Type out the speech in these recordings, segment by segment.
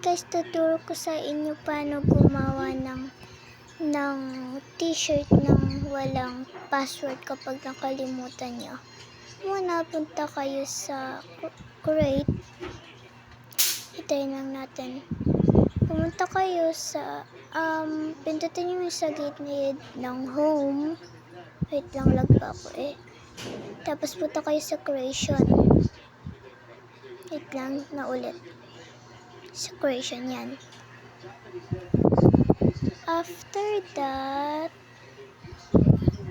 guys, tuturo ko sa inyo paano gumawa ng t-shirt ng walang password kapag nakalimutan nyo. Muna, punta kayo sa Create. Itayin lang natin. Pumunta kayo sa pindutin nyo yung sa gitna ng home. Wait lang, lag pa ako eh. Tapos punta kayo sa creation. Wait lang, na ulit. Sa creation yan. After that,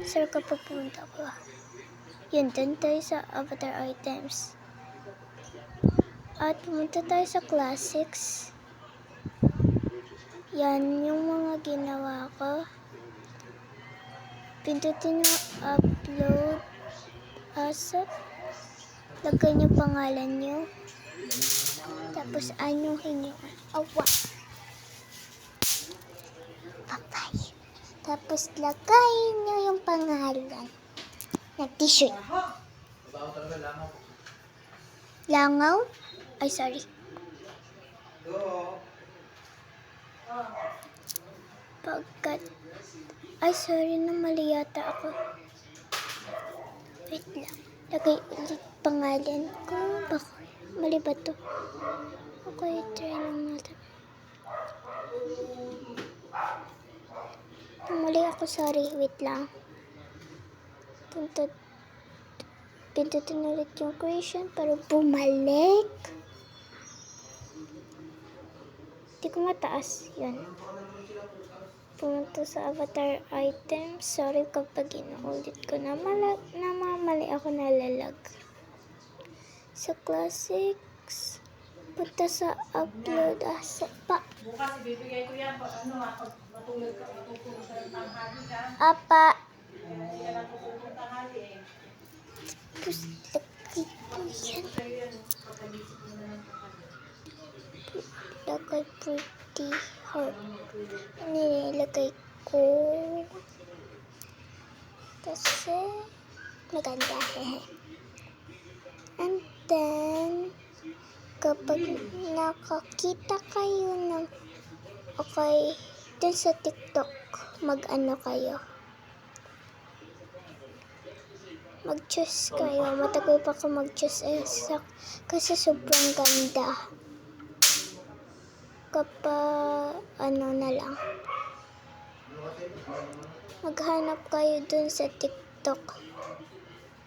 sir ka pupunta ko. Yun, dun tayo sa avatar items. At pumunta tayo sa classics. Yan yung mga ginawa ko. Pindutin nyo upload asset. Lagay nyo pangalan nyo. Tapos anuhin nyo. Awa. Papay. Tapos lagay nyo yung pangalan ng t-shirt. Langaw? Ay, sorry. Pagkat... Ay, sorry na, mali yata ako. Wait lang. Lagay ulit pangalan ko. Bakit? Mali ba to? Okay, try lang natin. Mali ako, sorry. Wait lang. Pindutin ulit yung creation para bumalik. Hindi ko mataas. Yan. Pumunta sa avatar items. Sorry kapag inuulit ko na mali ako nalalag. Sa classics, punta sa upload asset pa. Bukas ibibigay ko yan. Matulog ka, matutulog ka ng tanghali ka. Apa. Hindi ka natutulog ng tanghali eh. Tapos lagay ko yan. Lagay pretty heart. Nilagay ko. Kasi maganda. And then, kapag nakakita kayo ng okay, dun sa TikTok, mag-ano kayo. Mag-choose kayo. Matagal pa ako mag-choose kasi sobrang ganda. Kapag ano na lang. Maghanap kayo dun sa TikTok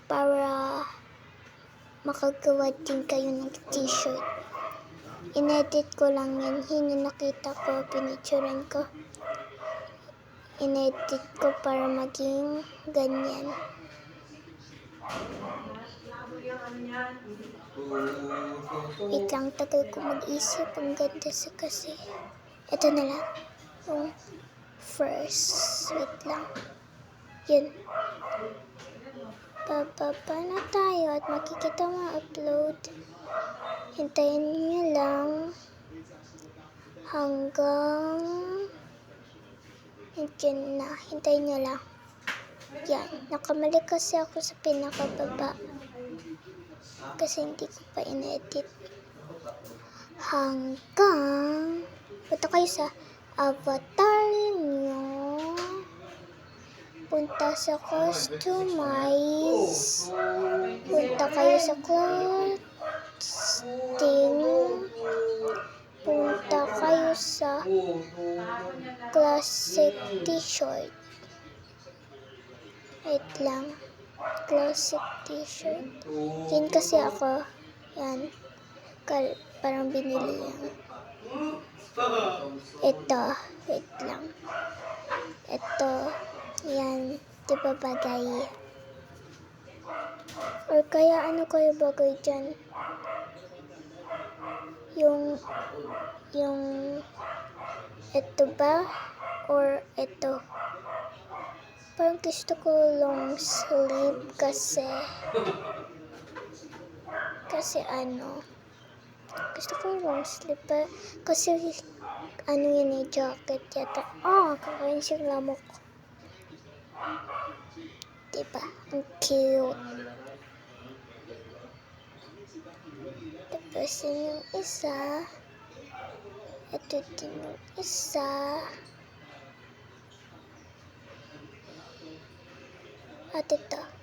para makagawa din kayo ng t-shirt. Inedit ko lang yan. Hindi nakita ko, pinicturean ko. Inedit ko para maging ganyan. Wait lang, tagal ko mag-isip. Ang ganda kasi. Ito na lang. Yung first. Wait lang. Yun. Bababa na tayo at makikita mo upload. Hintayin nyo lang hanggang yun na. Hintayin nyo lang. Yan. Nakamali kasi ako sa pinakababa. Kasi hindi ko pa in-edit. Hanggang punta kayo sa avatar nyo. Punta sa customize. Punta kayo sa costing. Punta kayo sa classic t-shirt. Wait lang. Classic t-shirt. Yan kasi ako. Yan. Parang binili yan. Ito. Wait lang. Ito. Yan. Diba bagay? Or kaya ano kayo bagay dyan? Yung ito ba? Or ito? Parang gusto ko long sleeve kasi ano, gusto ko long sleeve pa kasi ano yun eh, jacket yata. Kakain siyang lamok. Diba? Ang cute. Tapos yung isa Ito din yung isa. At ito.